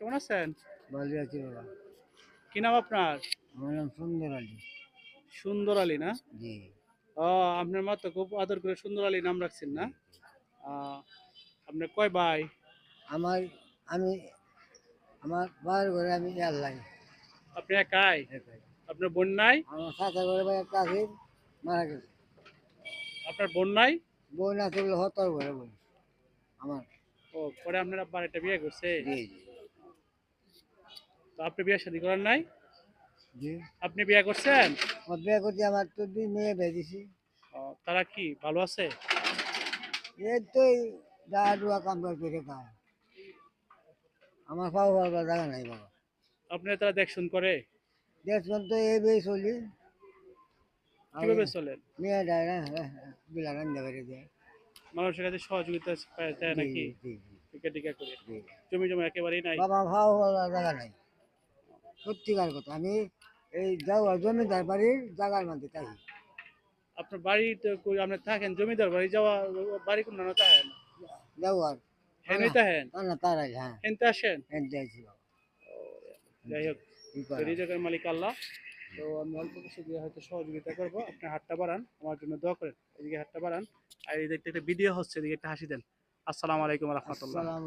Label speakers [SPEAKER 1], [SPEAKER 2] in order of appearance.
[SPEAKER 1] কেমন আছেন?
[SPEAKER 2] ভালো আছি বাবা।
[SPEAKER 1] কি নাম আপনার?
[SPEAKER 2] আমার নাম সুন্দর আলী।
[SPEAKER 1] সুন্দর আলী না?
[SPEAKER 2] জি
[SPEAKER 1] ও, আপনার মা তো খুব আদর করে সুন্দর আলী নাম রাখছেন না?
[SPEAKER 2] জি।
[SPEAKER 1] আপনার কয় ভাই?
[SPEAKER 2] আমার আমি আমার বাবার ঘরে আমি আল্লাহ
[SPEAKER 1] আপনি একাই?
[SPEAKER 2] একাই।
[SPEAKER 1] আপনার বোন নাই?
[SPEAKER 2] আমার চাচা ঘরে ভাই একটা আছে, মারা গেছে।
[SPEAKER 1] আপনার বোন নাই?
[SPEAKER 2] বোন আছে বলে হতর ঘরে বোন আমার।
[SPEAKER 1] ও, পরে আপনার আব্বার একটা বিয়ে করছে?
[SPEAKER 2] জি জি
[SPEAKER 1] তো আপনি বিয়ে শাদী করেন নাই?
[SPEAKER 2] জি।
[SPEAKER 1] আপনি বিয়ে করছেন?
[SPEAKER 2] আমার বিয়ে করতে আমার তো 2 মেয়ে বিয়ে দিছি।
[SPEAKER 1] তারা কি ভালো আছে?
[SPEAKER 2] এই তো এই যা ডুয়া কাম করে খায়। আমার খাওয়া খাওয়ার জায়গা নাই বাবা।
[SPEAKER 1] আপনার তারা দেখশুন করে?
[SPEAKER 2] দেখছেন তো এই বেয়ে চলি। আর
[SPEAKER 1] কিভাবে চলেন?
[SPEAKER 2] মেয়ে দেয় না, বিলা রান্না করে দেয়।
[SPEAKER 1] মানুষের কাছে সহযোগিতা পায় দেয়
[SPEAKER 2] জি
[SPEAKER 1] নাকি?
[SPEAKER 2] জি জি জি
[SPEAKER 1] টিকা টিকা করে?
[SPEAKER 2] জি।
[SPEAKER 1] জমি জমা একেবারেই নাই?
[SPEAKER 2] বাবা খাওয়া খাওয়ার জায়গা নাই। সত্যিকার কথা আমি এই যাওয়া জমিদার বাড়ির জায়গার মধ্যে থাকি।
[SPEAKER 1] আপনার বাড়ি তো কই, আপনি থাকেন জমিদার বাড়ি যাওয়া? বাড়ি কোন না থাকেন?
[SPEAKER 2] যাওয়ার
[SPEAKER 1] হেনই থাকেন?
[SPEAKER 2] না তারাই হ্যাঁ
[SPEAKER 1] হেনতে আসেন?
[SPEAKER 2] এনতে আছি বাবা।
[SPEAKER 1] যাই হোক,
[SPEAKER 2] কি
[SPEAKER 1] তো
[SPEAKER 2] করা
[SPEAKER 1] রিজিকের মালিক আল্লাহ। তো আমি অল্প কিছু দিয়ে হয়তো সহযোগিতা করবো। আপনি হাতটা বাড়ান, আমার জন্য দোয়া করেন। এদিকে হাতটা বাড়ান, আর এদিকে একটা ভিডিও হচ্ছে, এদিকে একটা হাসি দেন। আসসালামু আলাইকুম রহমতুল্লাহ।
[SPEAKER 2] আসসালাম।